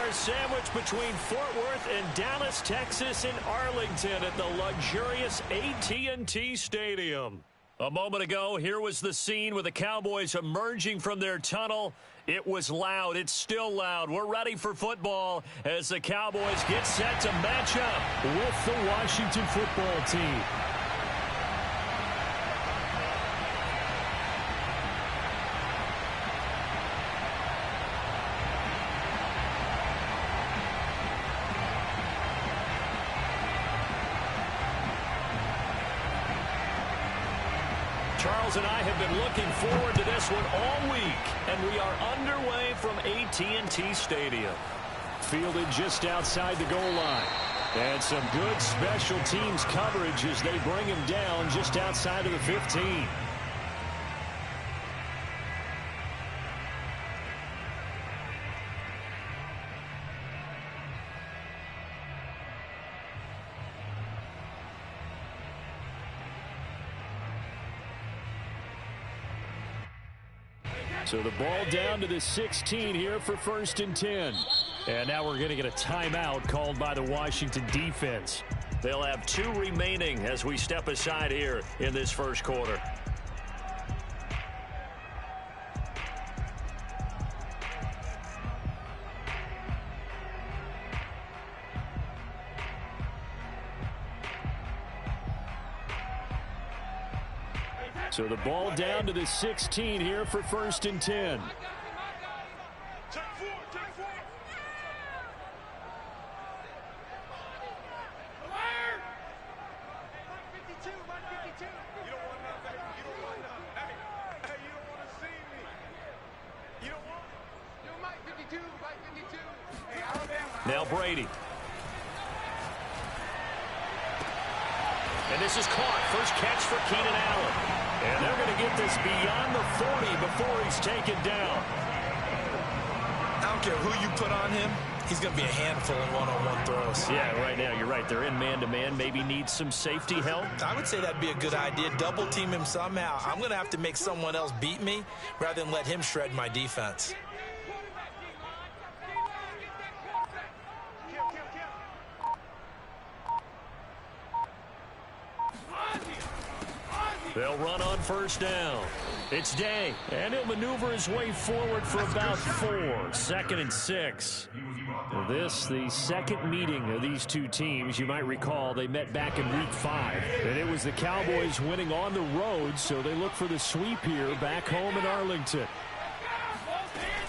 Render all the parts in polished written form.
are sandwiched between Fort Worth and Dallas, Texas, and Arlington at the luxurious AT&T Stadium. A moment ago, here was the scene with the Cowboys emerging from their tunnel. It was loud. It's still loud. We're ready for football as the Cowboys get set to match up with the Washington football team. Charles and I have been looking forward to this one all week, and we are underway from AT&T Stadium. Fielded just outside the goal line. And some good special teams coverage as they bring him down just outside of the 15. So the ball down to the 16 here for 1st and 10. And now we're going to get a timeout called by the Washington defense. They'll have 2 remaining as we step aside here in this first quarter. So the ball down to the 16 here for 1st and 10. Now Brady. And this is caught. First catch for Keenan Allen. And they're going to get this beyond the 40 before he's taken down. I don't care who you put on him. He's going to be a handful in one-on-one throws. Yeah, right now, you're right. They're in man-to-man. Maybe needs some safety help. I would say that'd be a good idea. Double team him somehow. I'm going to have to make someone else beat me rather than let him shred my defense. They'll run on 1st down. It's Day, and he'll maneuver his way forward for about 4. 2nd and 6. This, the second meeting of these two teams. You might recall they met back in Week 5, and it was the Cowboys winning on the road, so they look for the sweep here back home in Arlington.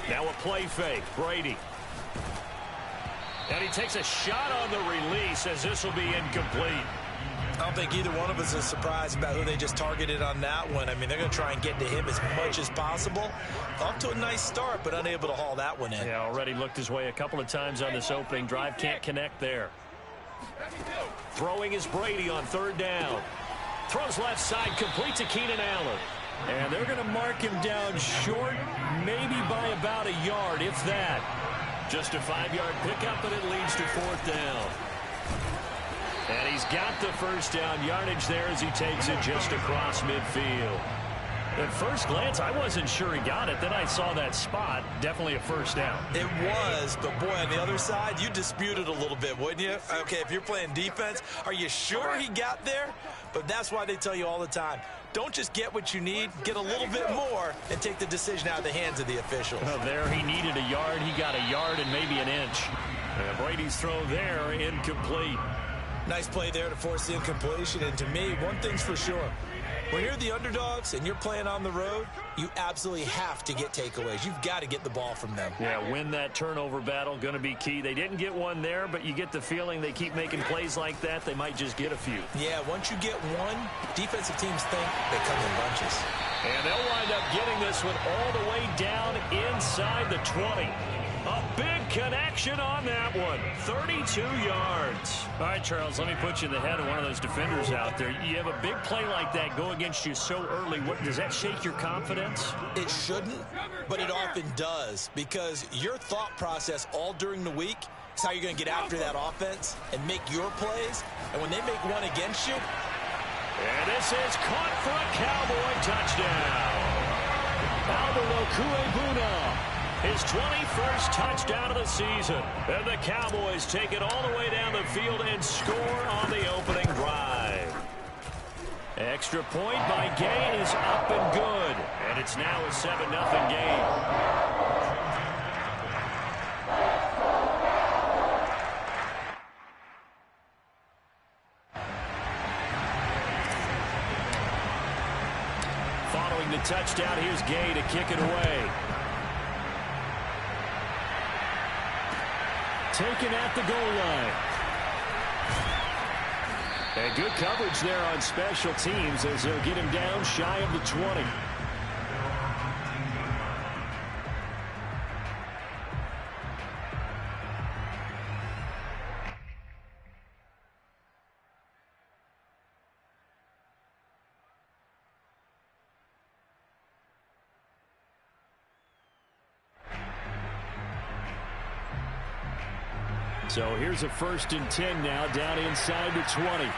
Now a play fake. Brady. And he takes a shot on the release as this will be incomplete. I don't think either one of us is surprised about who they just targeted on that one. I mean, they're going to try and get to him as much as possible. Off to a nice start, but unable to haul that one in. Yeah, already looked his way a couple of times on this opening drive. Can't connect there. Throwing is Brady on 3rd down. Throws left side, complete to Keenan Allen. And they're going to mark him down short, maybe by about a yard, if that. Just a 5-yard pickup, and it leads to 4th down. And he's got the 1st down yardage there as he takes it just across midfield. At first glance, I wasn't sure he got it. Then I saw that spot. Definitely a 1st down. It was, but boy, on the other side, you dispute it a little bit, wouldn't you? Okay, if you're playing defense, are you sure he got there? But that's why they tell you all the time, don't just get what you need, get a little bit more, and take the decision out of the hands of the officials. Well, there he needed a yard. He got a yard and maybe an inch. And Brady's throw there, incomplete. Nice play there to force the incompletion. And to me, one thing's for sure. When you're the underdogs and you're playing on the road, you absolutely have to get takeaways. You've got to get the ball from them. Yeah, win that turnover battle, going to be key. They didn't get one there, but you get the feeling they keep making plays like that, they might just get a few. Yeah, once you get one, defensive teams think they come in bunches. And they'll wind up getting this one all the way down inside the 20. A big connection on that one. 32 yards. All right, Charles, let me put you in the head of one of those defenders out there. You have a big play like that go against you so early. Does that shake your confidence? It shouldn't, but it often does, because your thought process all during the week is how you're going to get after that offense and make your plays. And when they make one against you. And this is caught for a Cowboy touchdown. Albert Okwuegbuna His 21st touchdown of the season. And the Cowboys take it all the way down the field and score on the opening drive. Extra point by Gay is up and good. And it's now a 7-0 game. Following the touchdown, here's Gay to kick it away. Taken at the goal line. And good coverage there on special teams as they'll get him down shy of the 20. So here's a 1st and 10 now down inside the 20.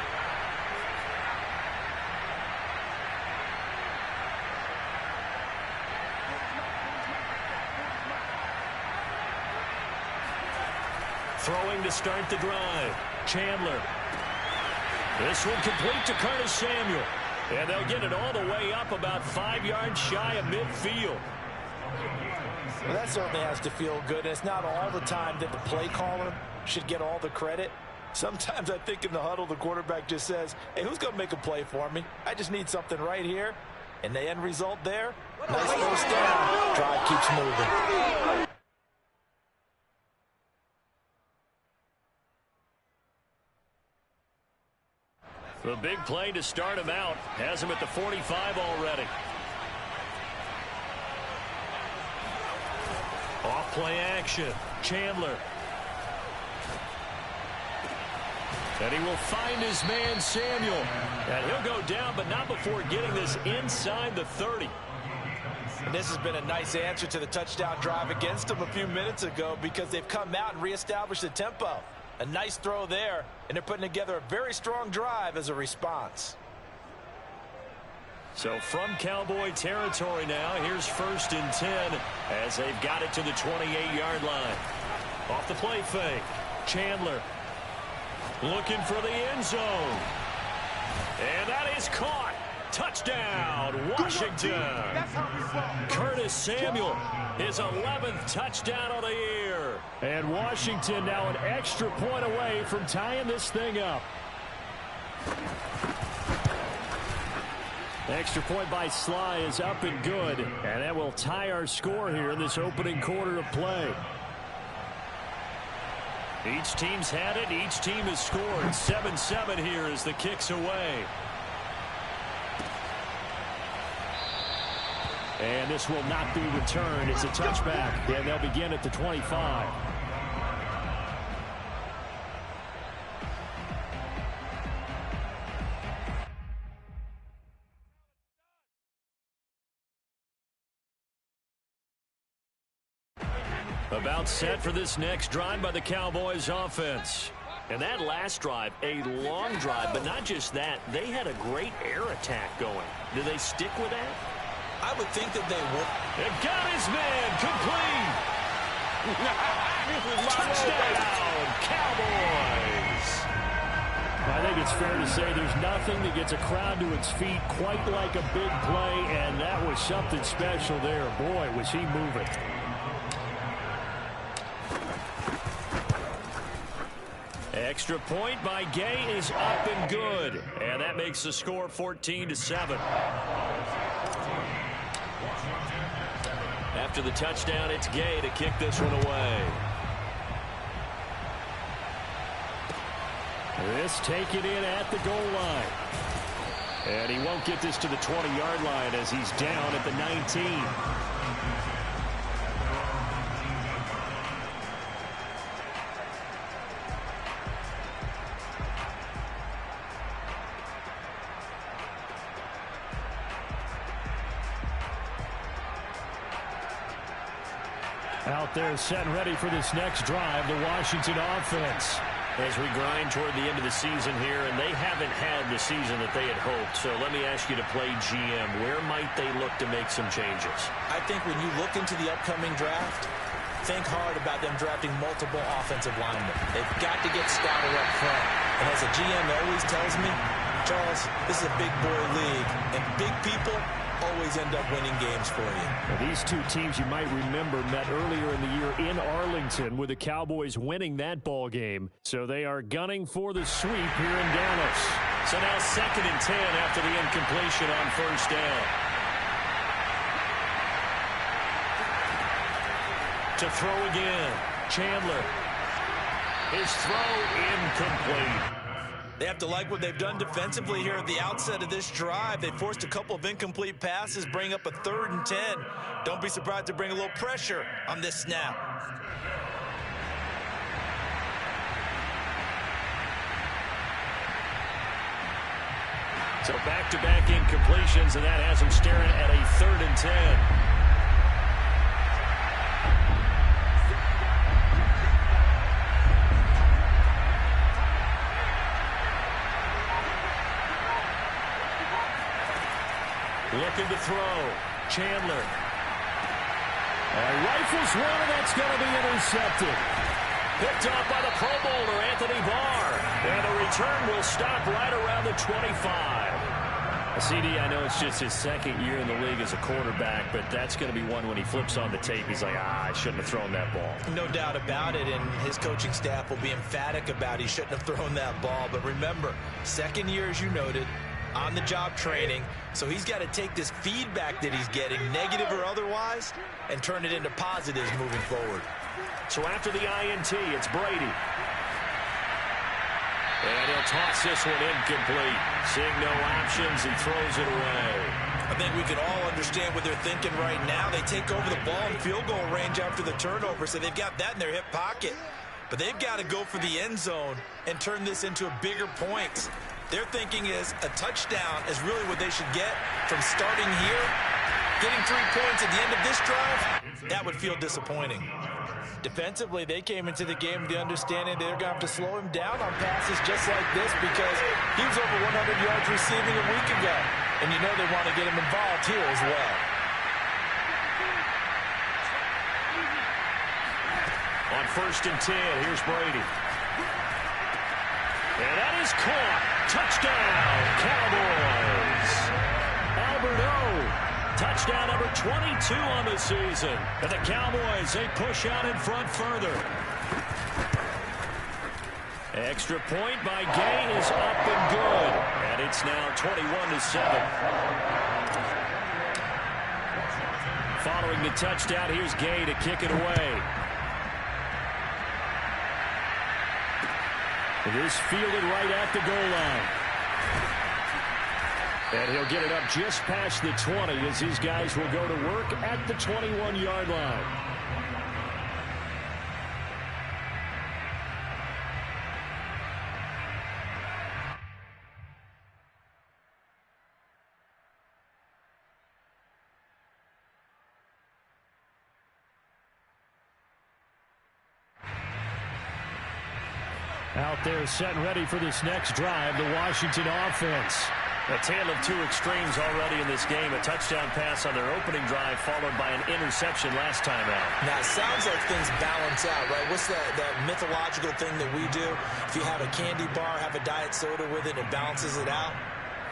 Throwing to start the drive. Chandler. This one complete to Curtis Samuel. And they'll get it all the way up about 5 yards shy of midfield. Well, that certainly has to feel good. It's not all the time that the play caller should get all the credit. Sometimes I think in the huddle, the quarterback just says, hey, who's going to make a play for me? I just need something right here. And the end result there, nice first down. Drive keeps moving. The big play to start him out has him at the 45 already. Off play action. Chandler. And he will find his man Samuel. And he'll go down, but not before getting this inside the 30. And this has been a nice answer to the touchdown drive against them a few minutes ago because they've come out and reestablished the tempo. A nice throw there, and they're putting together a very strong drive as a response. So from Cowboy territory now, here's 1st and 10 as they've got it to the 28-yard line. Off the play fake. Chandler looking for the end zone. And that is caught. Touchdown, Washington. Curtis Samuel, his 11th touchdown of the year. And Washington now an extra point away from tying this thing up. Extra point by Sly is up and good. And that will tie our score here in this opening quarter of play. Each team's had it. Each team has scored. 7-7 here as the kick's away. And this will not be returned. It's a touchback. And they'll begin at the 25. About set for this next drive by the Cowboys offense. And that last drive, a long drive, but not just that. They had a great air attack going. Do they stick with that? I would think that they would. It got his man complete. Touchdown, Cowboys. I think it's fair to say there's nothing that gets a crowd to its feet quite like a big play, and that was something special there. Boy, was he moving. Extra point by Gay is up and good. And that makes the score 14-7. After the touchdown, it's Gay to kick this one away. This taken in at the goal line. And he won't get this to the 20-yard line as he's down at the 19. Out there set and ready for this next drive, the Washington offense. As we grind toward the end of the season here, and they haven't had the season that they had hoped. So let me ask you to play GM. Where might they look to make some changes? I think when you look into the upcoming draft, think hard about them drafting multiple offensive linemen. They've got to get stouter up front. And as a GM always tells me, Charles, this is a big boy league, and big people always end up winning games for you. Well, these two teams you might remember met earlier in the year in Arlington, with the Cowboys winning that ball game. So they are gunning for the sweep here in Dallas. So now 2nd and 10 after the incompletion on first down. To throw again, Chandler. His throw incomplete. They have to like what they've done defensively here at the outset of this drive. They forced a couple of incomplete passes, bring up a 3rd and 10. Don't be surprised to bring a little pressure on this snap. So back-to-back incompletions, and that has them staring at a 3rd and 10. Looking to throw. Chandler. Rifles one, and that's going to be intercepted. Picked off by the Pro Bowler, Anthony Barr. And the return will stop right around the 25. CD, I know it's just his 2nd year in the league as a quarterback, but that's going to be one when he flips on the tape, he's like, I shouldn't have thrown that ball. No doubt about it, and his coaching staff will be emphatic about he shouldn't have thrown that ball. But remember, 2nd year, as you noted, on-the-job training, so he's got to take this feedback that he's getting, negative or otherwise, and turn it into positives moving forward. So after the INT, it's Brady. And he'll toss this one incomplete. Seeing no options, he throws it away. I think we can all understand what they're thinking right now. They take over the ball in field goal range after the turnover, so they've got that in their hip pocket. But they've got to go for the end zone and turn this into a bigger points. Their thinking is a touchdown is really what they should get from starting here. Getting 3 points at the end of this drive, that would feel disappointing. Defensively, they came into the game with the understanding they're going to have to slow him down on passes just like this because he was over 100 yards receiving a week ago. And you know they want to get him involved here as well. On 1st and 10, here's Brady. And that is caught. Touchdown, Cowboys. Albert O. Touchdown number 22 on the season. And the Cowboys, they push out in front further. Extra point by Gay is up and good. And it's now 21-7. Following the touchdown, here's Gay to kick it away. It is fielded right at the goal line. And he'll get it up just past the 20 as these guys will go to work at the 21-yard line. Out there set and ready for this next drive, the Washington offense. A tale of two extremes already in this game. A touchdown pass on their opening drive followed by an interception last time out. Now, it sounds like things balance out, right? What's that mythological thing that we do? If you have a candy bar, have a diet soda with it, it balances it out.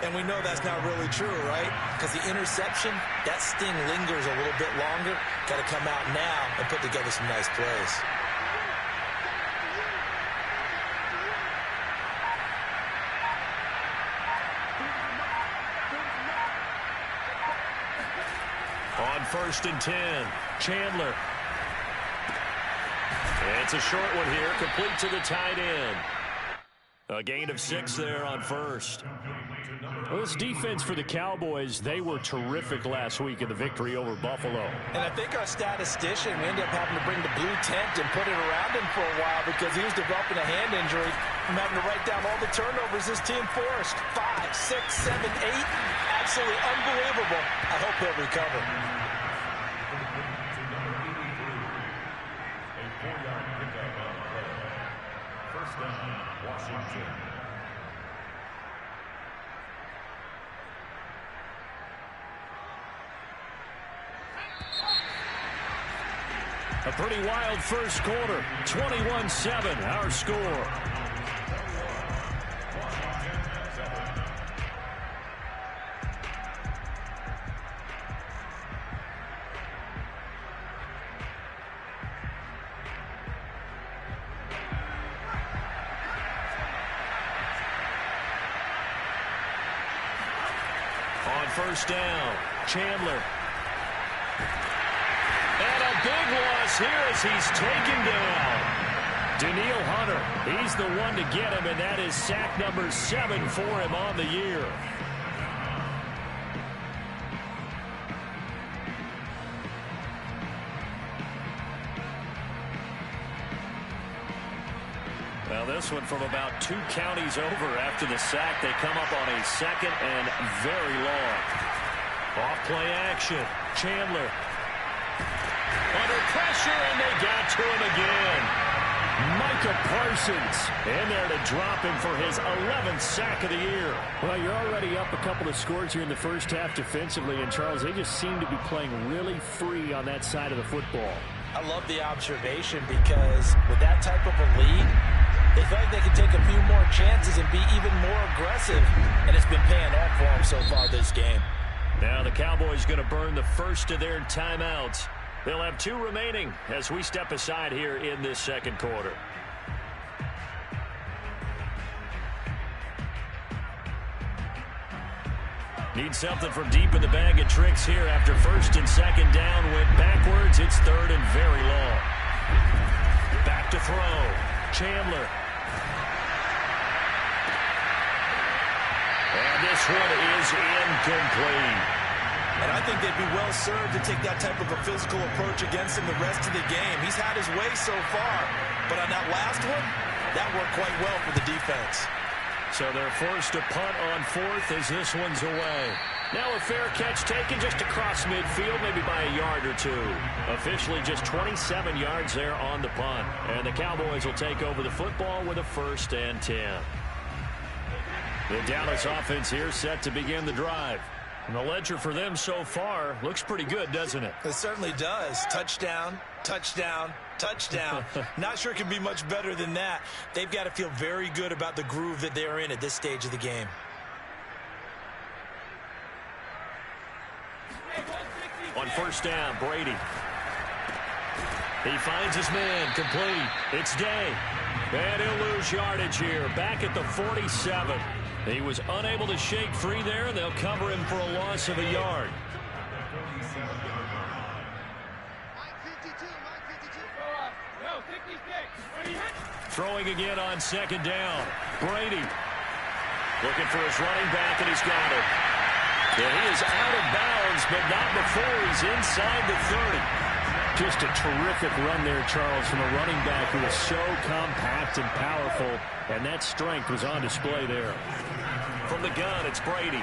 And we know that's not really true, right? Because the interception, that sting lingers a little bit longer. Got to come out now and put together some nice plays. On 1st and 10, Chandler. It's a short one here, complete to the tight end. A gain of 6 there on first. Well, this defense for the Cowboys, they were terrific last week in the victory over Buffalo. And I think our statistician, we ended up having to bring the blue tent and put it around him for a while because he was developing a hand injury from having to write down all the turnovers his team forced. 5, 6, 7, 8. Absolutely unbelievable. I hope he'll recover. First down, Washington. A pretty wild first quarter. 21-7, our score. On first down, Chandler. And a big loss here as he's taken down. Daniil Hunter, he's the one to get him, and that is sack number 7 for him on the year. Well, this one from about 2 counties over after the sack. They come up on a second and very long. Off-play action. Chandler. Under pressure, and they got to him again. Micah Parsons in there to drop him for his 11th sack of the year. Well, you're already up a couple of scores here in the first half defensively, and Charles, they just seem to be playing really free on that side of the football. I love the observation because with that type of a lead, they feel like they can take a few more chances and be even more aggressive, and it's been paying off for them so far this game. Now the Cowboys going to burn the first of their timeouts. They'll have 2 remaining as we step aside here in this second quarter. Need something from deep in the bag of tricks here after first and second down went backwards. It's third and very long. Back to throw. Chandler. And this one is incomplete. And I think they'd be well served to take that type of a physical approach against him the rest of the game. He's had his way so far, but on that last one, that worked quite well for the defense. So they're forced to punt on 4th as this one's away. Now a fair catch taken just across midfield, maybe by a yard or 2. Officially just 27 yards there on the punt. And the Cowboys will take over the football with a 1st and 10. The Dallas offense here set to begin the drive. And the ledger for them so far looks pretty good, doesn't it? It certainly does. Touchdown, touchdown, touchdown. Not sure it can be much better than that. They've got to feel very good about the groove that they're in at this stage of the game. On first down, Brady. He finds his man, complete. It's Day. And he'll lose yardage here, back at the 47. He was unable to shake free there, and they'll cover him for a loss of a yard. Throwing again on second down. Brady looking for his running back, and he's got it. And he is out of bounds, but not before he's inside the 30. Just a terrific run there, Charles, from a running back who is so compact and powerful, and that strength was on display there. From the gun, it's Brady.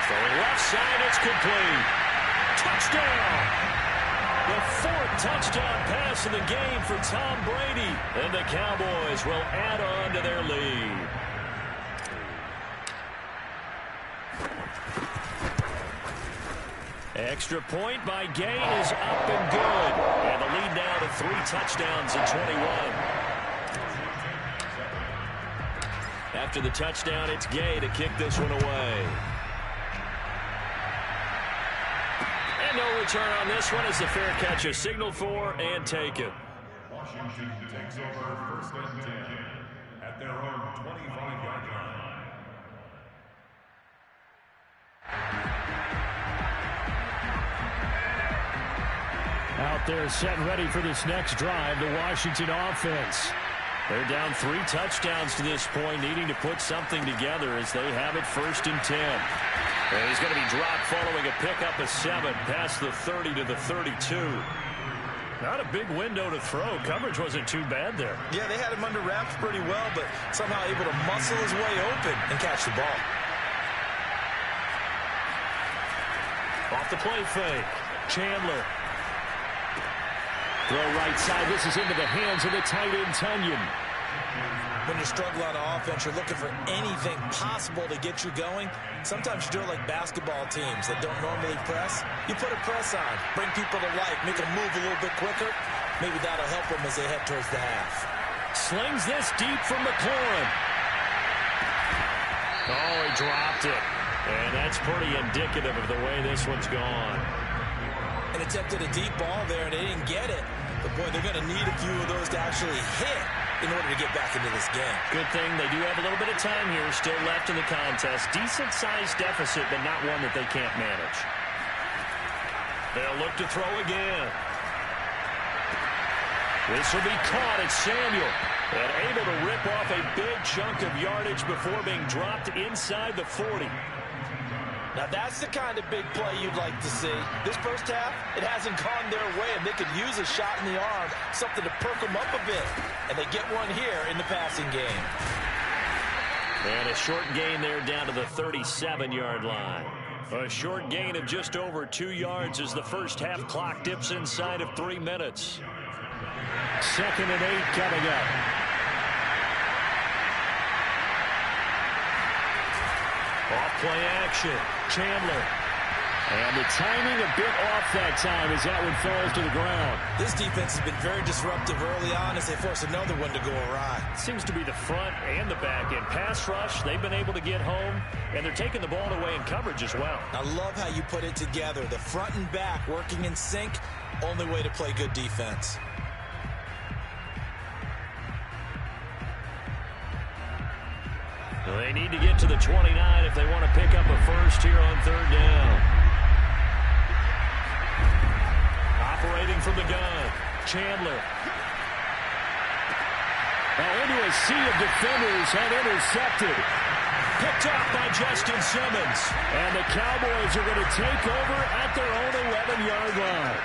Throwing left side, it's complete. Touchdown! The 4th touchdown pass of the game for Tom Brady. And the Cowboys will add on to their lead. Extra point by Gay is up and good. And the lead now to 3 touchdowns in 21. After the touchdown, it's Gay to kick this one away. And no return on this one as the fair catch is signaled for and taken. Washington takes over 1st and 10 at their own 25-yard line. Out there set and ready for this next drive, the Washington offense. They're down 3 touchdowns to this point, needing to put something together as they have it 1st and 10. And he's going to be dropped following a pickup of 7 past the 30 to the 32. Not a big window to throw. Coverage wasn't too bad there. Yeah, they had him under wraps pretty well, but somehow able to muscle his way open and catch the ball. Off the play fake. Chandler. Throw right side. This is into the hands of the tight end, Tunyon. When you struggle on offense, you're looking for anything possible to get you going. Sometimes you do it like basketball teams that don't normally press. You put a press on, bring people to life, make them move a little bit quicker. Maybe that'll help them as they head towards the half. Slings this deep from McLaurin. Oh, he dropped it. And that's pretty indicative of the way this one's gone. And attempted a deep ball there, and they didn't get it. But, boy, they're going to need a few of those to actually hit in order to get back into this game. Good thing they do have a little bit of time here still left in the contest. Decent-sized deficit, but not one that they can't manage. They'll look to throw again. This will be caught. It's Samuel. And able to rip off a big chunk of yardage before being dropped inside the 40. Now, that's the kind of big play you'd like to see. This first half, it hasn't gone their way, and they could use a shot in the arm, something to perk them up a bit. And they get one here in the passing game. And a short gain there down to the 37-yard line. A short gain of just over 2 yards as the first half clock dips inside of 3 minutes. 2nd and 8 coming up. Off-play action. Chandler. And the timing a bit off that time as that one falls to the ground. This defense has been very disruptive early on as they force another one to go awry. Seems to be the front and the back end. Pass rush, they've been able to get home, and they're taking the ball away in coverage as well. I love how you put it together. The front and back working in sync, only way to play good defense. They need to get to the 29 if they want to pick up a first here on 3rd down. Operating from the gun, Chandler. Now into a sea of defenders and intercepted. Picked off by Justin Simmons. And the Cowboys are going to take over at their own 11-yard line.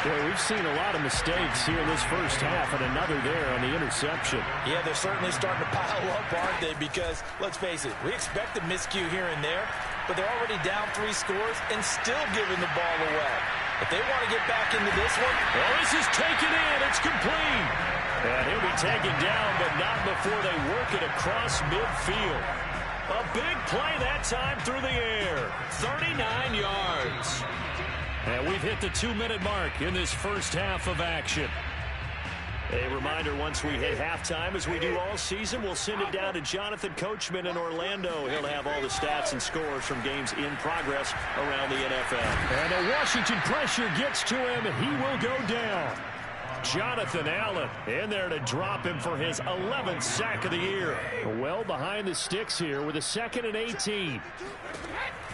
Boy, we've seen a lot of mistakes here in this first half, and another there on the interception. Yeah, they're certainly starting to pile up, aren't they? Because, let's face it, we expect a miscue here and there, but they're already down 3 scores and still giving the ball away. If they want to get back into this one... Oh, this is taken in. It's complete. And he'll be taken down, but not before they work it across midfield. A big play that time through the air. 39 yards. And we've hit the 2-minute mark in this first half of action. A reminder, once we hit halftime, as we do all season, we'll send it down to Jonathan Coachman in Orlando. He'll have all the stats and scores from games in progress around the NFL. And the Washington pressure gets to him, and he will go down. Jonathan Allen in there to drop him for his 11th sack of the year. Well behind the sticks here with a 2nd and 18.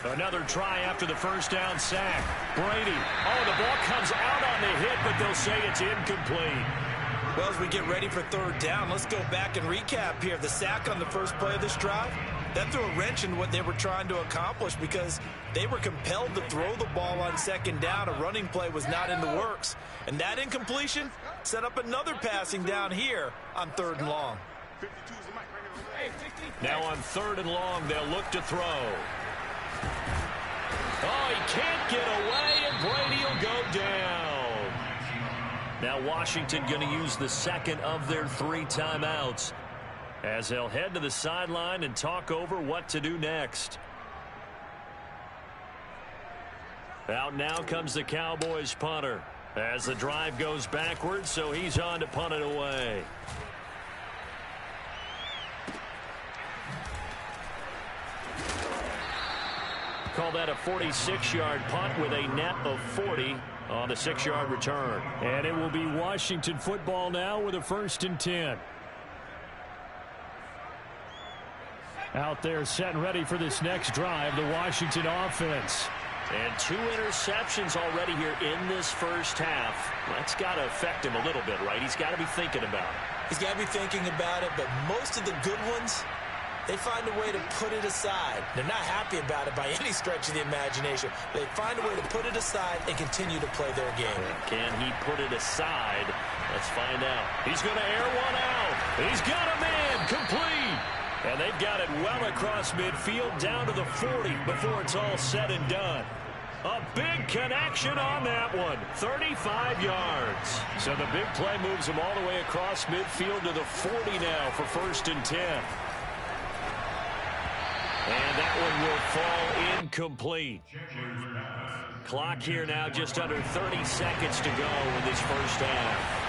Another try after the first down sack. Brady. Oh, the ball comes out on the hit, but they'll say it's incomplete. Well, as we get ready for 3rd down, let's go back and recap here. The sack on the first play of this drive, that threw a wrench in what they were trying to accomplish because they were compelled to throw the ball on 2nd down. A running play was not in the works. And that incompletion set up another passing down here on 3rd and long. Now on 3rd and long, they'll look to throw. Oh, he can't get away, and Brady will go down. Now Washington going to use the 2nd of their 3 timeouts as they'll head to the sideline and talk over what to do next. Out now comes the Cowboys punter as the drive goes backwards, so he's on to punt it away. Call that a 46-yard punt with a net of 40 on the 6-yard return. And it will be Washington football now with a 1st and 10. Out there set and ready for this next drive, the Washington offense. And 2 interceptions already here in this first half. That's got to affect him a little bit, right? He's got to be thinking about it. He's got to be thinking about it, but most of the good ones, they find a way to put it aside. They're not happy about it by any stretch of the imagination. They find a way to put it aside and continue to play their game. Can he put it aside? Let's find out. He's going to air one out. He's got a man complete. And they've got it well across midfield down to the 40 before it's all said and done. A big connection on that one. 35 yards. So the big play moves him all the way across midfield to the 40 now for 1st and 10. And that one will fall incomplete. Clock here now just under 30 seconds to go in this first half.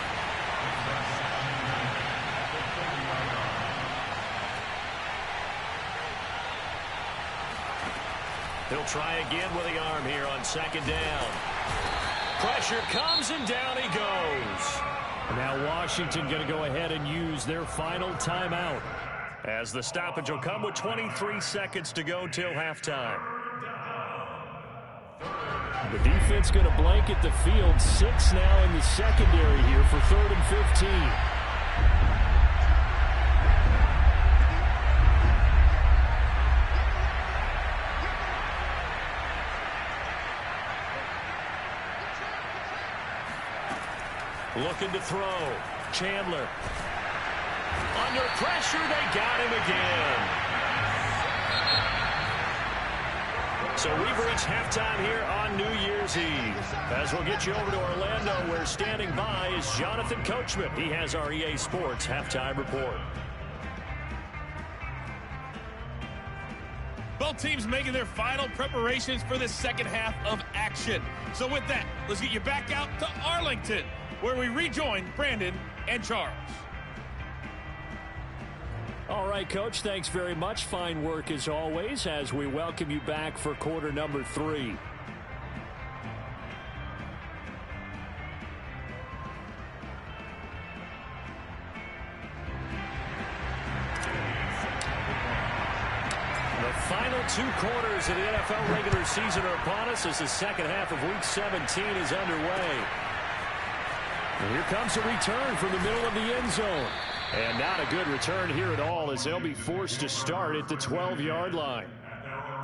He'll try again with the arm here on 2nd down. Pressure comes and down he goes. Now Washington going to go ahead and use their final timeout, as the stoppage will come with 23 seconds to go till halftime. The defense going to blanket the field. 6 now in the secondary here for 3rd and 15. Looking to throw. Chandler. Under pressure, they got him again. So we've reached halftime here on New Year's Eve. As we'll get you over to Orlando, where standing by is Jonathan Coachman. He has our EA Sports halftime report. Both teams making their final preparations for the second half of action. So with that, let's get you back out to Arlington, where we rejoin Brandon and Charles. All right, Coach, thanks very much. Fine work as always as we welcome you back for quarter number 3. The final 2 quarters of the NFL regular season are upon us as the second half of Week 17 is underway. And here comes a return from the middle of the end zone. And not a good return here at all, as they'll be forced to start at the 12-yard line.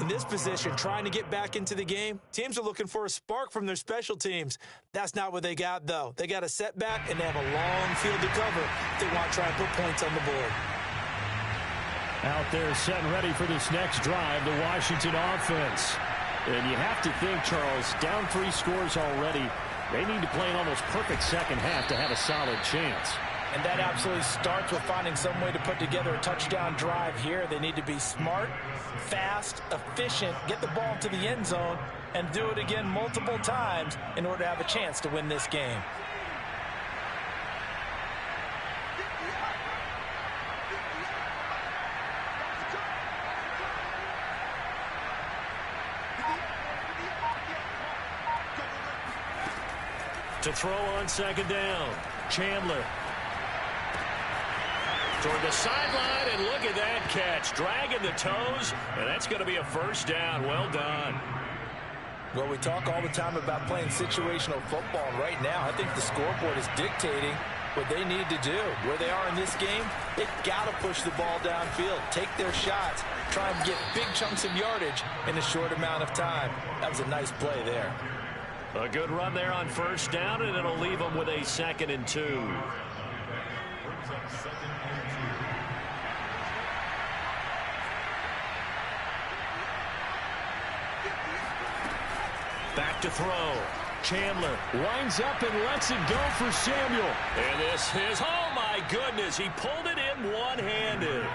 In this position, trying to get back into the game, teams are looking for a spark from their special teams. That's not what they got, though. They got a setback, and they have a long field to cover if they want to try and put points on the board. Out there set and ready for this next drive, the Washington offense. And you have to think, Charles, down 3 scores already. They need to play an almost perfect second half to have a solid chance. And that absolutely starts with finding some way to put together a touchdown drive here. They need to be smart, fast, efficient, get the ball to the end zone, and do it again multiple times in order to have a chance to win this game. To throw on 2nd down. Chandler. Toward the sideline, and look at that catch. Dragging the toes, and that's going to be a 1st down. Well done. Well, we talk all the time about playing situational football. Right now, I think the scoreboard is dictating what they need to do. Where they are in this game, they've got to push the ball downfield, take their shots, try and get big chunks of yardage in a short amount of time. That was a nice play there. A good run there on 1st down, and it'll leave them with a 2nd and 2. Back to throw. Chandler winds up and lets it go for Samuel. And this is, oh my goodness, he pulled it in one-handed.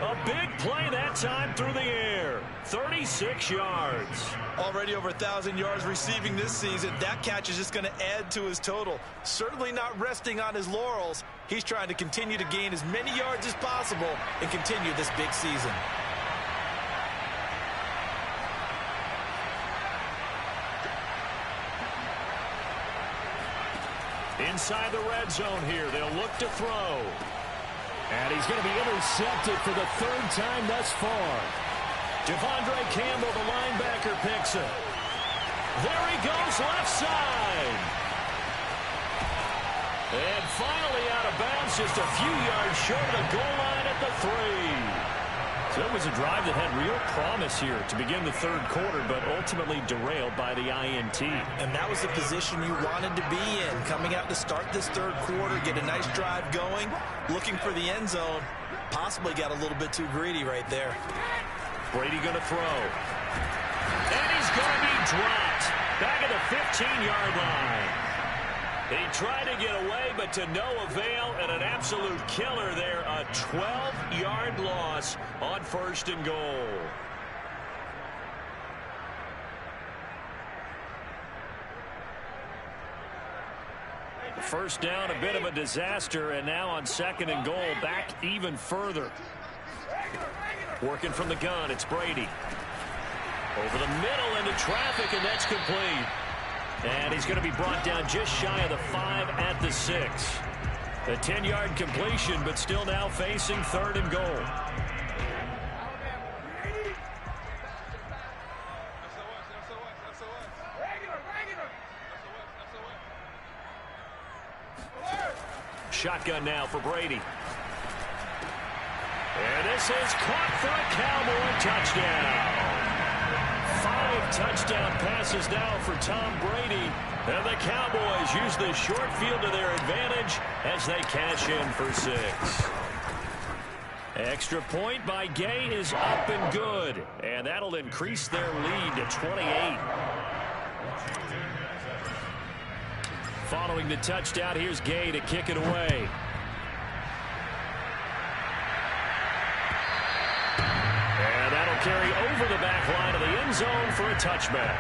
A big play that time through the air. 36 yards. Already over 1,000 yards receiving this season. That catch is just going to add to his total. Certainly not resting on his laurels. He's trying to continue to gain as many yards as possible and continue this big season. Inside the red zone here. They'll look to throw. And he's going to be intercepted for the 3rd time thus far. Devondre Campbell, the linebacker, picks it. There he goes, left side. And finally out of bounds, just a few yards short of the goal line at the 3. So it was a drive that had real promise here to begin the 3rd quarter, but ultimately derailed by the INT. And that was the position you wanted to be in, coming out to start this 3rd quarter, get a nice drive going, looking for the end zone. Possibly got a little bit too greedy right there. Brady going to throw. And he's going to be dropped. Back at the 15-yard line. He tried to get away, but to no avail, and an absolute killer there. A 12-yard loss on 1st and goal. First down, a bit of a disaster, and now on 2nd and goal, back even further. Working from the gun, it's Brady. Over the middle into traffic, and that's complete. And he's going to be brought down just shy of the 5 at the 6. A 10-yard completion, but still now facing 3rd and goal. Shotgun now for Brady. And this is caught for a Cowboy touchdown. 5 touchdown passes now for Tom Brady. And the Cowboys use the short field to their advantage as they cash in for 6. Extra point by Gay is up and good. And that'll increase their lead to 28. Following the touchdown, here's Gay to kick it away. And that'll carry over the back line of the end zone for a touchback.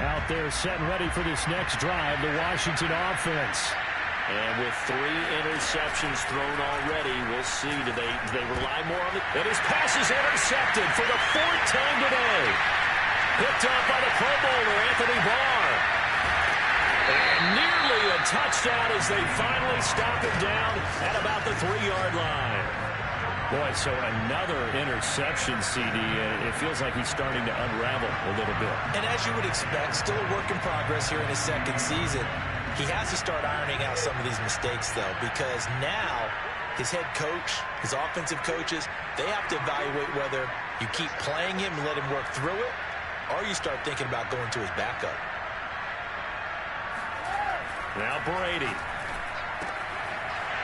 Out there set and ready for this next drive, the Washington offense. And with 3 interceptions thrown already, we'll see. Do they rely more on it? And his pass is intercepted for the 4th time today. Picked up by the Pro Bowler, Anthony Barr. And nearly a touchdown as they finally stop him down at about the 3-yard line. Boy, so another interception, CD. It feels like he's starting to unravel a little bit. And as you would expect, still a work in progress here in his 2nd season. He has to start ironing out some of these mistakes, though, because now his head coach, his offensive coaches, they have to evaluate whether you keep playing him and let him work through it, or you start thinking about going to his backup. Now Brady.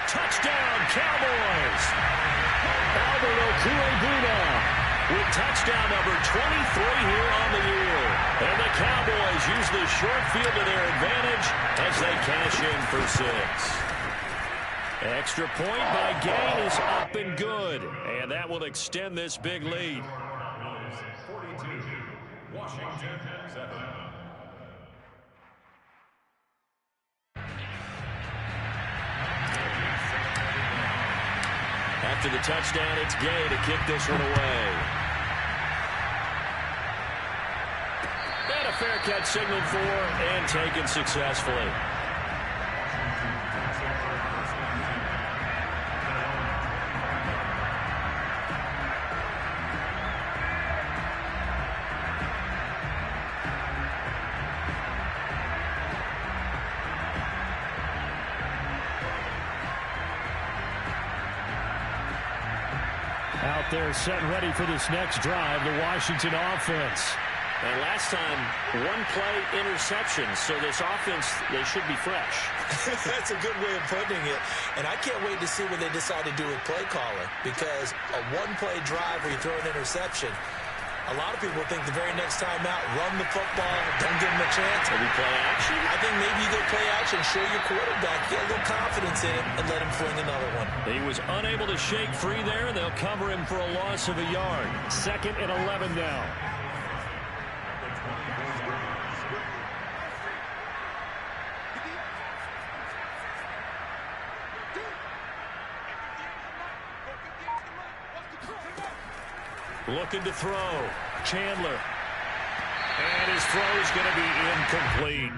Touchdown, Cowboys! Albert Okwuegbuna with touchdown number 23 here on the year. And the Cowboys use the short field to their advantage as they cash in for 6. Extra point by Gay is up and good. And that will extend this big lead. 42, Washington 7. After the touchdown, it's Gay to kick this one away. And a fair catch signaled for and taken successfully. Out there set and ready for this next drive, the Washington offense. And last time, 1-play interception, so this offense, they should be fresh. That's a good way of putting it. And I can't wait to see what they decide to do with play calling, because a 1-play drive where you throw an interception, a lot of people think the very next time out, run the football, don't give them a chance. Maybe play action? I think maybe you go play action, show your quarterback, get a little confidence in him, and let him fling another one. He was unable to shake free there. They'll cover him for a loss of a yard. 2nd and 11 now. Looking to throw. Chandler. And his throw is going to be incomplete.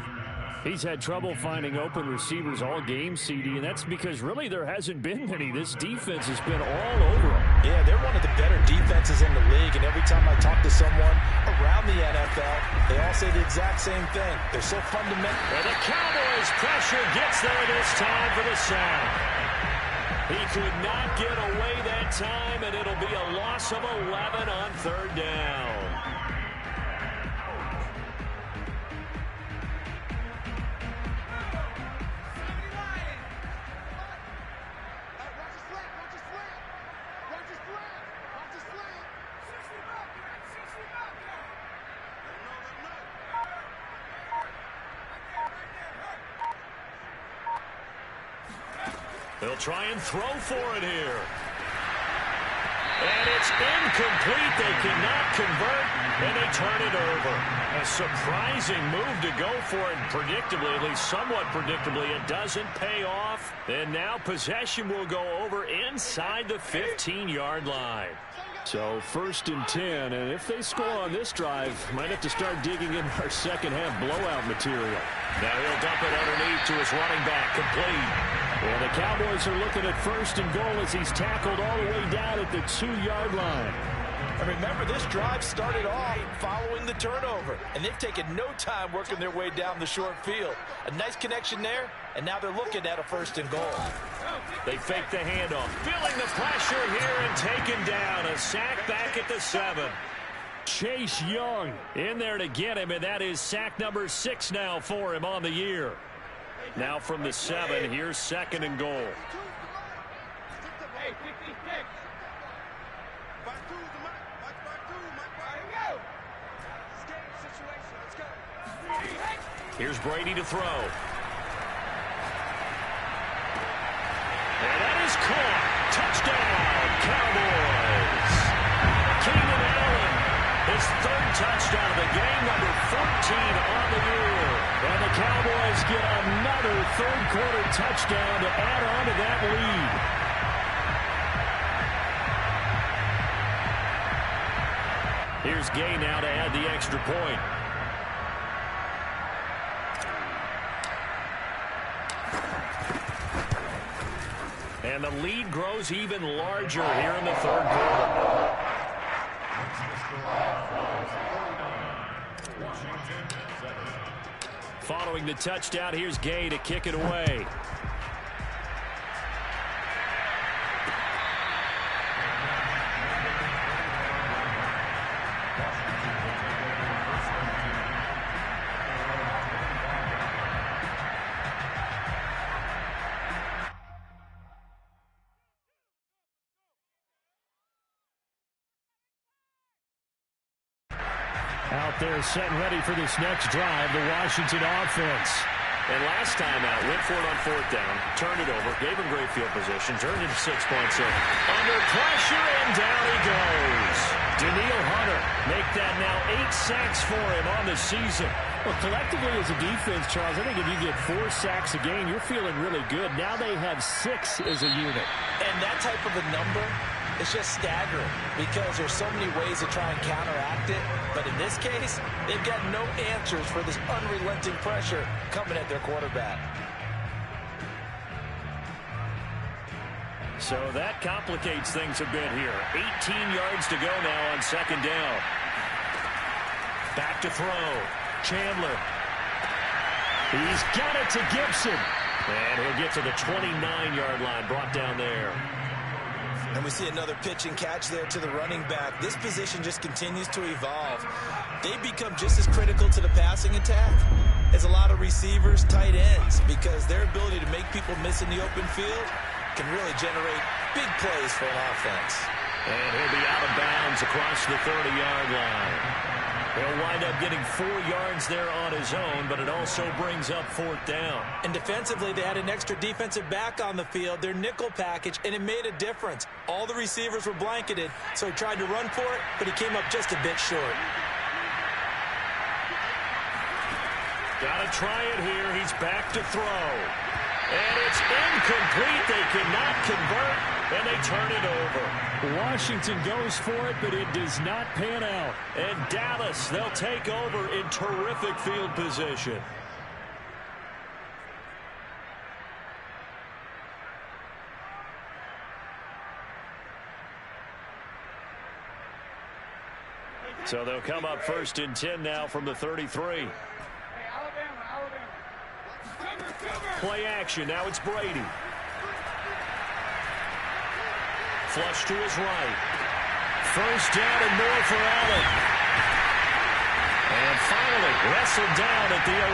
He's had trouble finding open receivers all game, CD, and that's because really there hasn't been many. This defense has been all over him. Yeah, they're one of the better defenses in the league, and every time I talk to someone around the NFL, they all say the exact same thing. They're so fundamental. And the Cowboys pressure gets there this time for the sack. He could not get away that time, and it'll be a loss of 11 on 3rd down. They'll try and throw for it here. And it's incomplete. They cannot convert, and they turn it over. A surprising move to go for it, and predictably, at least somewhat predictably, it doesn't pay off. And now possession will go over inside the 15-yard line. So 1st and 10, and if they score on this drive, might have to start digging in our second-half blowout material. Now he'll dump it underneath to his running back, complete. Well, the Cowboys are looking at 1st and goal as he's tackled all the way down at the 2-yard line. And remember, this drive started off following the turnover, and they've taken no time working their way down the short field. A nice connection there, and now they're looking at a 1st and goal. They fake the handoff, feeling the pressure here and taken down. A sack back at the 7. Chase Young in there to get him, and that is sack number 6 now for him on the year. Now from the 7, here's 2nd and goal. Here's Brady to throw. And that is caught. Touchdown, Cowboys. Keenan Allen, his 3rd touchdown of the game, number 14 on the year. And the Cowboys get another 3rd-quarter touchdown to add on to that lead. Here's Gay now to add the extra point. And the lead grows even larger here in the 3rd quarter. Following the touchdown, here's Gay to kick it away. out there set and ready for this next drive, the Washington offense. And last time out, went for it on 4th down, turned it over, gave him great field position, turned into 6 points in. Under pressure, and down he goes. Daniil Hunter make that now 8 sacks for him on the season. Well, collectively as a defense, Charles, I think if you get 4 sacks a game, you're feeling really good. Now they have 6 as a unit. And that type of a number is just staggering because there's so many ways to try and counteract it. But in this case, they've got no answers for this unrelenting pressure coming at their quarterback. So that complicates things a bit here. 18 yards to go now on 2nd down. Back to throw. Chandler. He's got it to Gibson. And he'll get to the 29-yard line, brought down there. And we see another pitch and catch there to the running back. This position just continues to evolve. They become just as critical to the passing attack as a lot of receivers, tight ends, because their ability to make people miss in the open field can really generate big plays for an offense. And he'll be out of bounds across the 30-yard line. He'll wind up getting 4 yards there on his own, but it also brings up 4th down. And defensively, they had an extra defensive back on the field, their nickel package, and it made a difference. All the receivers were blanketed, so he tried to run for it, but he came up just a bit short. Got to try it here. He's back to throw. And it's incomplete. They cannot convert, and they turn it over. Washington goes for it, but it does not pan out. And Dallas, they'll take over in terrific field position. So they'll come up 1st and 10 now from the 33. Play action. Now it's Brady. Flush to his right. 1st down and more for Allen. And finally wrestled down at the 11.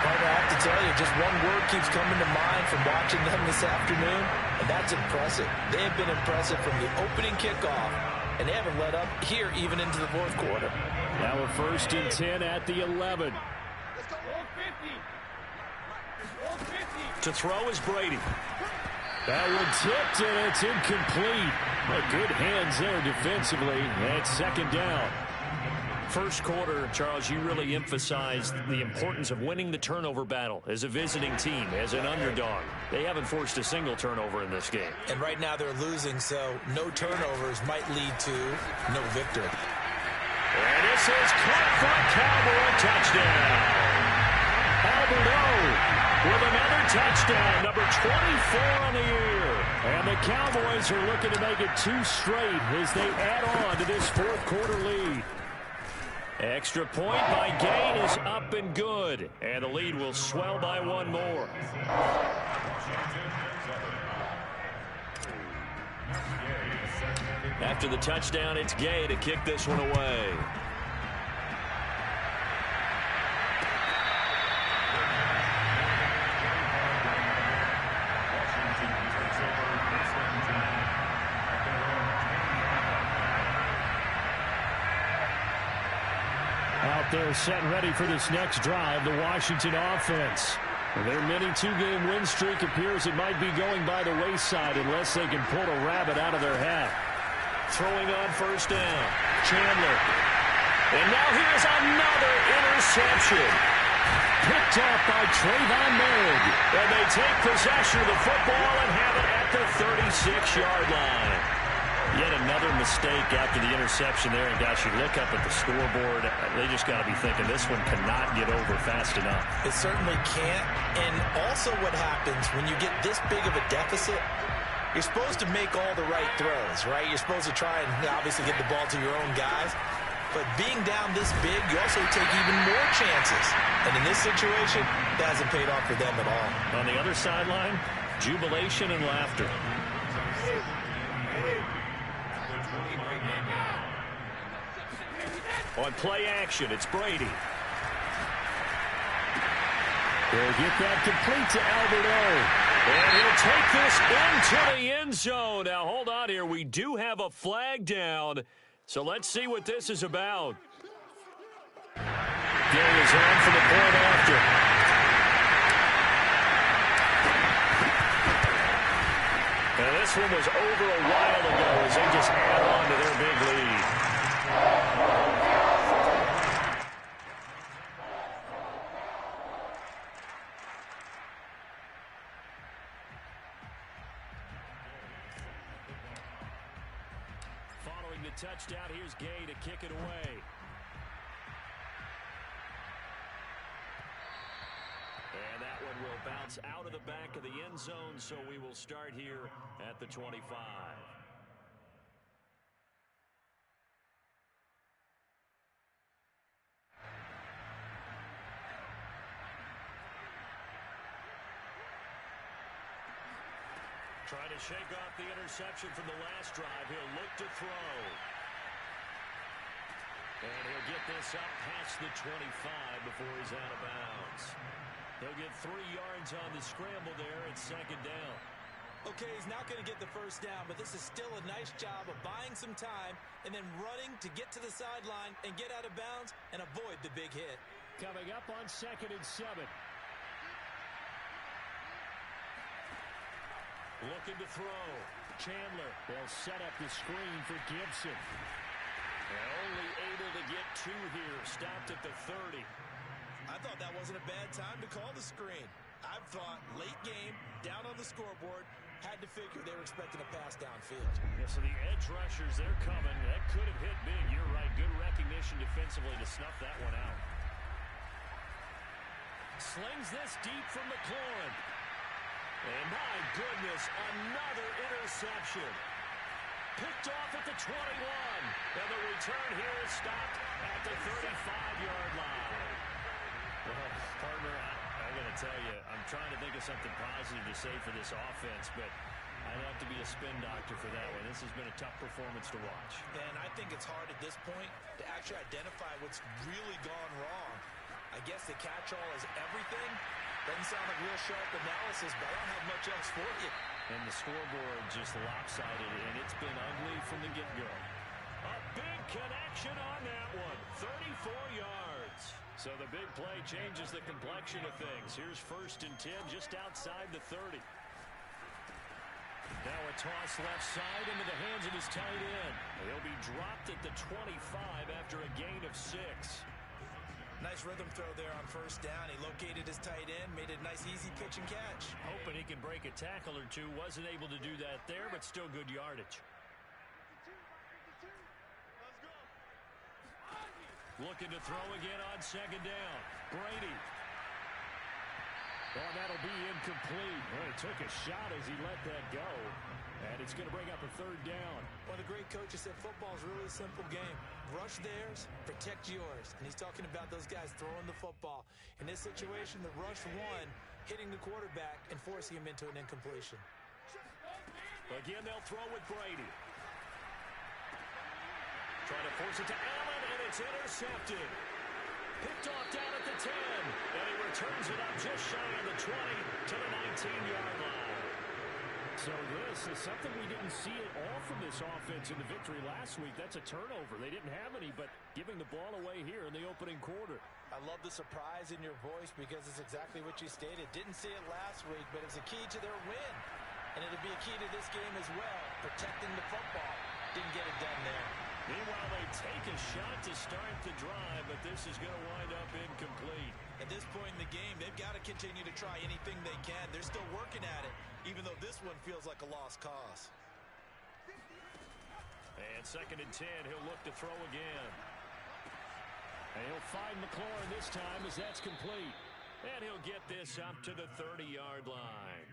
But I have to tell you, just one word keeps coming to mind from watching them this afternoon, and that's impressive. They have been impressive from the opening kickoff, and they haven't let up here even into the 4th quarter. Now a 1st and 10 at the 11. Let's go. 50. 50. To throw is Brady. That one tipped, and it's incomplete. But good hands there defensively. And it's second down. First quarter, Charles, you really emphasized the importance of winning the turnover battle as a visiting team, as an underdog. They haven't forced a single turnover in this game. And right now they're losing, so no turnovers might lead to no victory. And this is caught for a Cowboy touchdown. Alberto with another touchdown, number 24 on the year. And the Cowboys are looking to make it 2 straight as they add on to this fourth quarter lead. Extra point by Gay is up and good. And the lead will swell by 1 more. After the touchdown, it's Gay to kick this one away. Out there set and ready for this next drive, the Washington offense. Their mini 2-game win streak appears it might be going by the wayside unless they can pull a rabbit out of their hat. Throwing on first down, Chandler. And now here's another interception. Picked off by Trayvon Moehrig. And they take possession of the football and have it at the 36-yard line. Yet another mistake after the interception there. And, gosh, you look up at the scoreboard. They just got to be thinking this one cannot get over fast enough. It certainly can't. And also what happens when you get this big of a deficit, you're supposed to make all the right throws, right? You're supposed to try and obviously get the ball to your own guys. But being down this big, you also take even more chances. And in this situation, that hasn't paid off for them at all. On the other sideline, jubilation and laughter. On play action, it's Brady. They'll get that complete to And he'll take this into the end zone. Now, hold on here. We do have a flag down. So let's see what this is about. Gay is on for the point after. And this one was over a while ago as they just add on to their big lead. Following the touchdown, here's Gay to kick it away. And that one will bounce out of the back of the end zone, so we will start here at the 25. Trying to shake off the interception from the last drive. He'll look to throw. And he'll get this up past the 25 before he's out of bounds. He'll get 3 yards on the scramble there at second down. Okay, he's not going to get the first down, but this is still a nice job of buying some time and then running to get to the sideline and get out of bounds and avoid the big hit. Coming up on 2nd and 7. Looking to throw. Chandler. They'll set up the screen for Gibson. They're only able to get 2 here. Stopped at the 30. I thought that wasn't a bad time to call the screen. I thought late game, down on the scoreboard, had to figure they were expecting a pass downfield. Yeah, so the edge rushers, they're coming. That could have hit big. You're right. Good recognition defensively to snuff that one out. Slings this deep from McLaurin. And my goodness, another interception. Picked off at the 21. And the return here is stopped at the 35-yard line. Well, partner, I got to tell you, I'm trying to think of something positive to say for this offense, but I'd have to be a spin doctor for that one. This has been a tough performance to watch. And I think it's hard at this point to actually identify what's really gone wrong. I guess the catch-all is everything. Doesn't sound like real sharp analysis, but I don't have much else for you. And the scoreboard just lopsided, and it's been ugly from the get-go. Up big connection on that one. 34 yards. So the big play changes the complexion of things. Here's 1st and 10 just outside the 30. Now a toss left side into the hands of his tight end. He'll be dropped at the 25 after a gain of 6. Nice rhythm throw there on 1st down. He located his tight end, made a nice easy pitch and catch. Hoping he can break a tackle or two. Wasn't able to do that there, but still good yardage. Looking to throw again on 2nd down. Brady. Oh, that'll be incomplete. Well, he took a shot as he let that go. And it's going to bring up a 3rd down. One of the great coaches said football is really a simple game. Rush theirs, protect yours. And he's talking about those guys throwing the football. In this situation, the rush won, hitting the quarterback and forcing him into an incompletion. Again, they'll throw with Brady. Trying to force it to Allen, and it's intercepted. Picked off down at the 10, and he returns it up just shy of the 20 to the 19-yard line. So this is something we didn't see at all from this offense in the victory last week. That's a turnover. They didn't have any, but giving the ball away here in the opening quarter. I love the surprise in your voice because it's exactly what you stated. Didn't see it last week, but it was a key to their win. And it'll be a key to this game as well, protecting the football. Didn't get it done there. Meanwhile, they take a shot to start the drive, but this is going to wind up incomplete. At this point in the game, they've got to continue to try anything they can. They're still working at it, even though this one feels like a lost cause. And 2nd and 10, he'll look to throw again. And he'll find McLaurin this time as that's complete. And he'll get this up to the 30-yard line.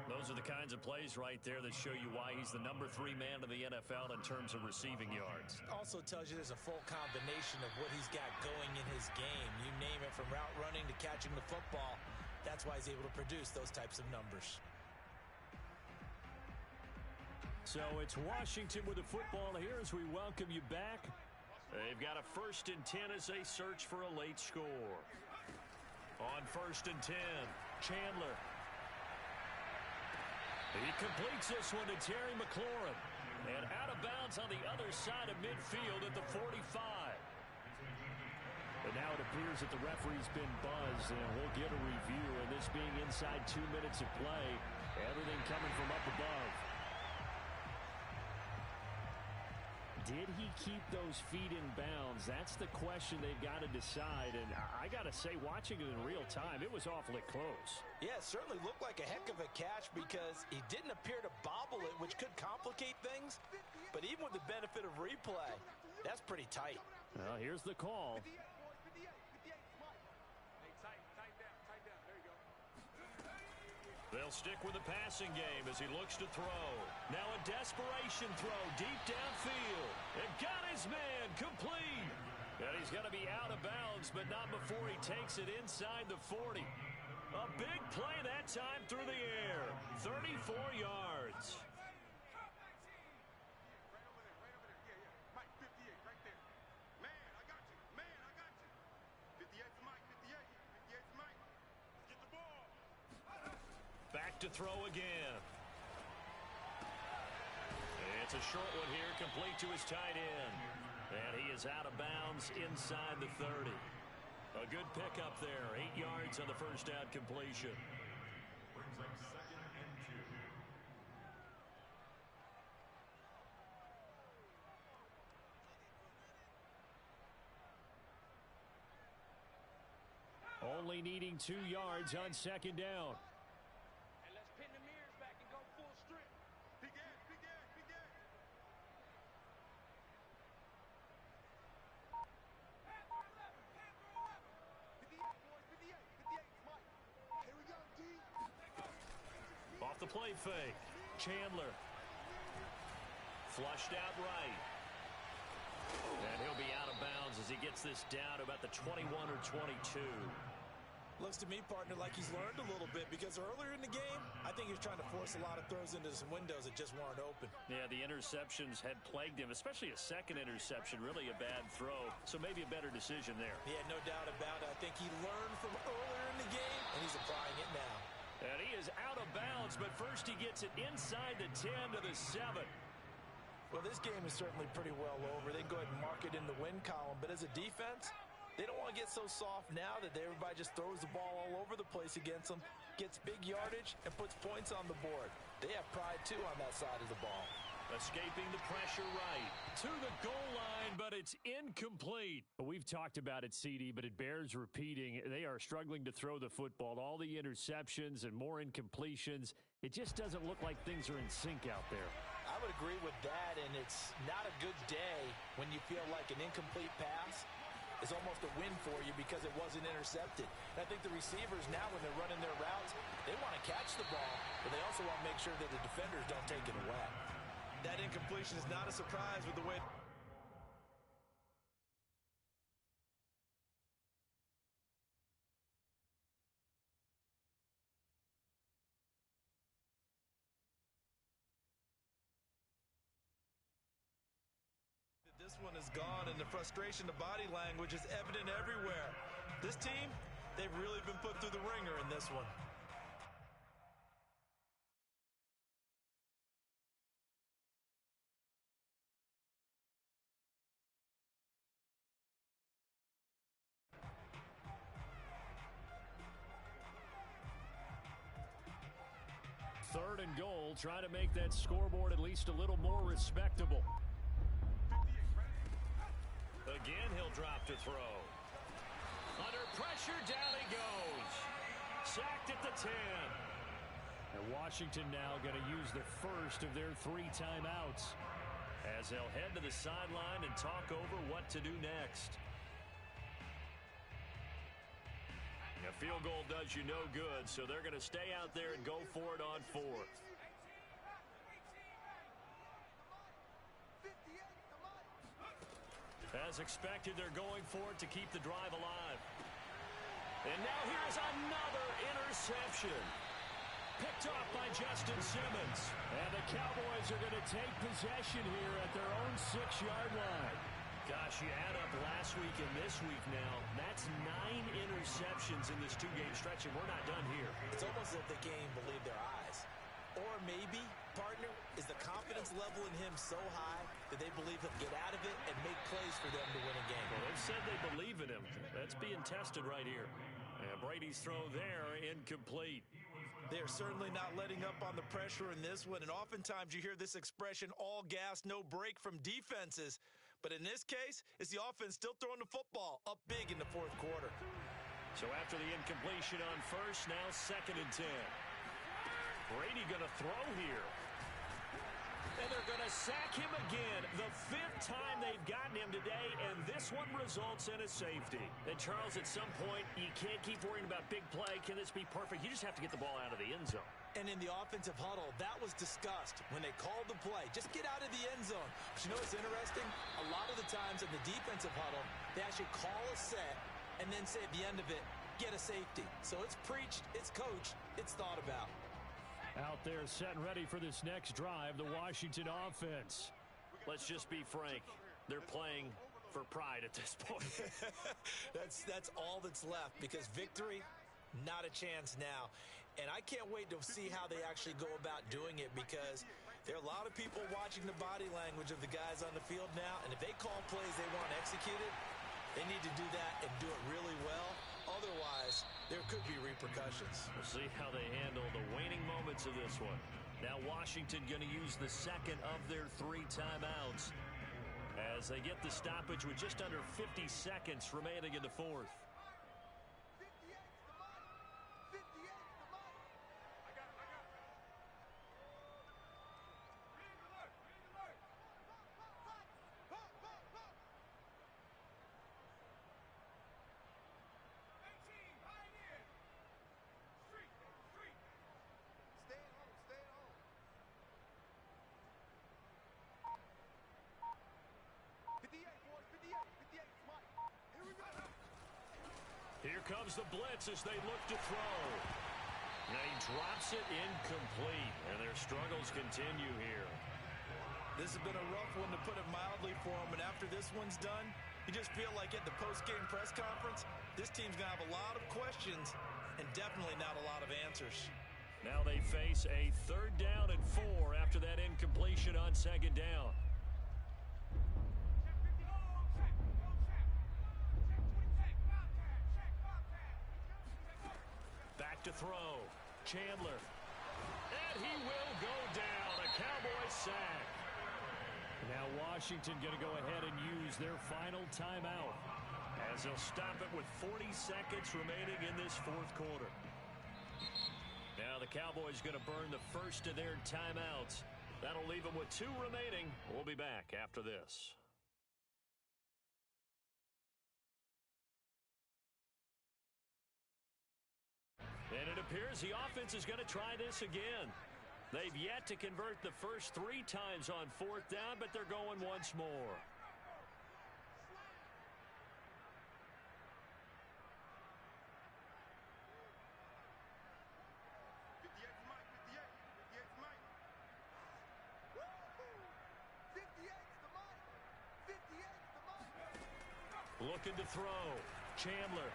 Those are the kinds of plays right there that show you why he's the number 3 man in the NFL in terms of receiving yards. Also tells you there's a full combination of what he's got going in his game. You name it, from route running to catching the football. That's why he's able to produce those types of numbers. So it's Washington with the football here as we welcome you back. They've got a 1st and 10 as they search for a late score. On 1st and 10, Chandler. He completes this one to Terry McLaurin. And out of bounds on the other side of midfield at the 45. But now it appears that the referee's been buzzed, and we'll get a review. And this being inside 2 minutes of play, everything coming from up above. Did he keep those feet in bounds? That's the question they've got to decide. And I got to say, watching it in real time, it was awfully close. Yeah, it certainly looked like a heck of a catch because he didn't appear to bobble it, which could complicate things. But even with the benefit of replay, that's pretty tight. Well, here's the call. They'll stick with the passing game as he looks to throw. Now a desperation throw deep downfield. And got his man complete. And he's going to be out of bounds, but not before he takes it inside the 40. A big play that time through the air. 34 yards. Back to throw again. It's a short one here, complete to his tight end. And he is out of bounds inside the 30. A good pickup there. 8 yards on the 1st down completion. Brings up 2nd and 2. Only needing 2 yards on 2nd down. And let's pin the mirrors back and go full strip. Big Ed, big Ed, big Ed. Off the play fake. Chandler. Flushed out right. And he'll be out of bounds as he gets this down to about the 21 or 22. Looks to me, partner, like he's learned a little bit because earlier in the game, I think he was trying to force a lot of throws into some windows that just weren't open. Yeah, the interceptions had plagued him, especially a second interception, really a bad throw. So maybe a better decision there. Yeah, no doubt about it. I think he learned from earlier in the game, and he's applying it now. And he is out of bounds, but first he gets it inside the 10 to the 7. Well, this game is certainly pretty well over. They can go ahead and mark it in the win column. But as a defense, they don't want to get so soft now that everybody just throws the ball all over the place against them, gets big yardage, and puts points on the board. They have pride, too, on that side of the ball. Escaping the pressure right to the goal line, but it's incomplete. We've talked about it, CD, but it bears repeating. They are struggling to throw the football. All the interceptions and more incompletions. It just doesn't look like things are in sync out there. I would agree with that, and it's not a good day when you feel like an incomplete pass is almost a win for you because it wasn't intercepted. And I think the receivers now, when they're running their routes, they want to catch the ball, but they also want to make sure that the defenders don't take it away. That incompletion is not a surprise with the way this one is gone, and the frustration, the body language is evident everywhere. This team, they've really been put through the ringer in this one. Third and goal, trying to make that scoreboard at least a little more respectable. Again, he'll drop to throw. Under pressure, down he goes. Sacked at the 10. And Washington now going to use the first of their 3 timeouts, as they'll head to the sideline and talk over what to do next. A field goal does you no good, so they're going to stay out there and go for it on 4th. As expected, they're going for it to keep the drive alive. And now here's another interception. Picked off by Justin Simmons. And the Cowboys are going to take possession here at their own 6-yard line. Gosh, you add up last week and this week now. That's 9 interceptions in this 2-game stretch, and we're not done here. It's almost as if they can't even believe their eyes. Or maybe, partner, is the confidence level in him so high that they believe he'll get out of it and make plays for them to win a game. Well, they've said they believe in him. That's being tested right here. And Brady's throw there, incomplete. They're certainly not letting up on the pressure in this one, and oftentimes you hear this expression, all gas, no break from defenses. But in this case, it's the offense still throwing the football up big in the 4th quarter. So after the incompletion on first, now 2nd and 10. Brady going to throw here. And they're going to sack him again. The 5th time they've gotten him today, and this one results in a safety. And, Charles, at some point, you can't keep worrying about big play. Can this be perfect? You just have to get the ball out of the end zone. And in the offensive huddle, that was discussed when they called the play. Just get out of the end zone. But you know what's interesting? A lot of the times in the defensive huddle, they actually call a set and then say at the end of it, get a safety. So it's preached, it's coached, it's thought about. Out there set and ready for this next drive, the Washington offense. Let's just be frank. They're playing for pride at this point. That's all that's left, because victory, not a chance now. And I can't wait to see how they actually go about doing it, because there are a lot of people watching the body language of the guys on the field now, and if they call plays they want executed, they need to do that and do it really well. Otherwise, there could be repercussions. We'll see how they handle the waning moments of this one. Now Washington going to use the 2nd of their 3 timeouts as they get the stoppage with just under 50 seconds remaining in the 4th. Here comes the blitz as they look to throw. And he drops it incomplete, and their struggles continue here. This has been a rough one, to put it mildly, for them. And after this one's done, you just feel like at the post-game press conference, this team's going to have a lot of questions and definitely not a lot of answers. Now they face a 3rd down and 4 after that incompletion on 2nd down. throw. Chandler. And he will go down. A Cowboy sack. Now Washington going to go ahead and use their final timeout, as they'll stop it with 40 seconds remaining in this fourth quarter. Now the Cowboys going to burn the first of their timeouts. That'll leave them with 2 remaining. We'll be back after this. And it appears the offense is going to try this again. They've yet to convert the first 3 times on 4th down, but they're going once more. Looking to throw. Chandler.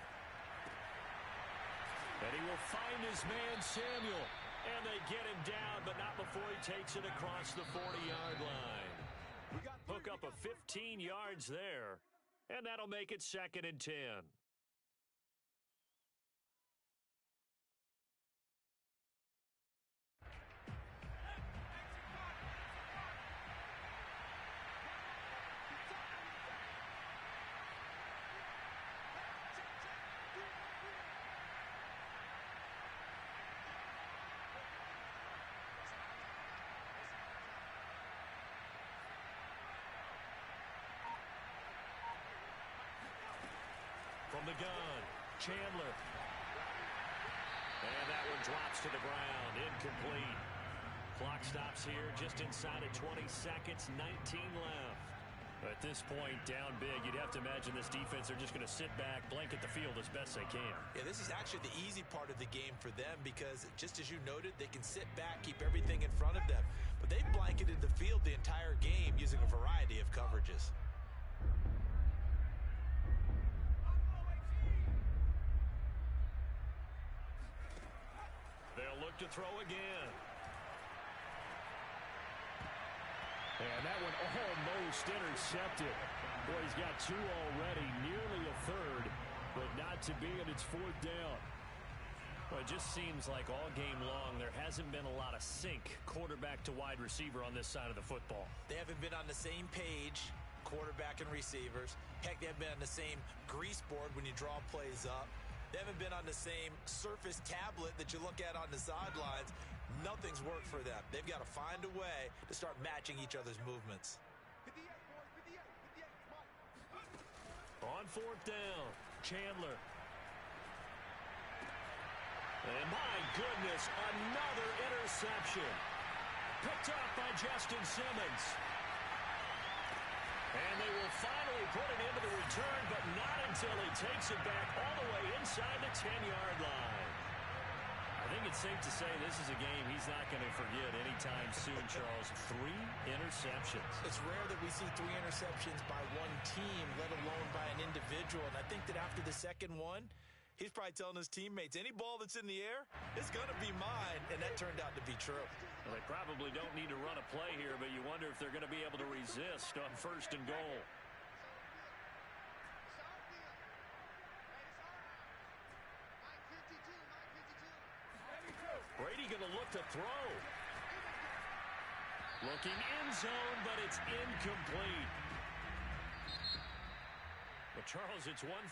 And he will find his man, Samuel. And they get him down, but not before he takes it across the 40-yard line. Hook up a 15 yards there, and that'll make it 2nd and 10. From the gun, Chandler. And that one drops to the ground, incomplete. Clock stops here just inside of 20 seconds, 19 left. At this point, down big, you'd have to imagine this defense are just going to sit back, blanket the field as best they can. Yeah, this is actually the easy part of the game for them because, just as you noted, they can sit back, keep everything in front of them. But they've blanketed the field the entire game using a variety of coverages. They'll look to throw again. And that one almost intercepted. Boy, he's got 2 already, nearly a third, but not to be, and it's 4th down. Well, it just seems like all game long there hasn't been a lot of sync quarterback to wide receiver on this side of the football. They haven't been on the same page, quarterback and receivers. Heck, they haven't been on the same grease board when you draw plays up. They haven't been on the same surface tablet that you look at on the sidelines. Nothing's worked for them. They've got to find a way to start matching each other's movements. On 4th down, Chandler. And my goodness, another interception. Picked up by Justin Simmons. And they will finally put it into the return, but not until he takes it back all the way inside the 10-yard line. I think it's safe to say this is a game he's not going to forget anytime soon, Charles. 3 interceptions. It's rare that we see 3 interceptions by one team, let alone by an individual. And I think that after the second one, he's probably telling his teammates, any ball that's in the air, it's going to be mine. And that turned out to be true. Well, they probably don't need to run a play here, but you wonder if they're going to be able to resist on 1st and goal. Brady going to look to throw. Looking in zone, but it's incomplete. But Charles, it's one thing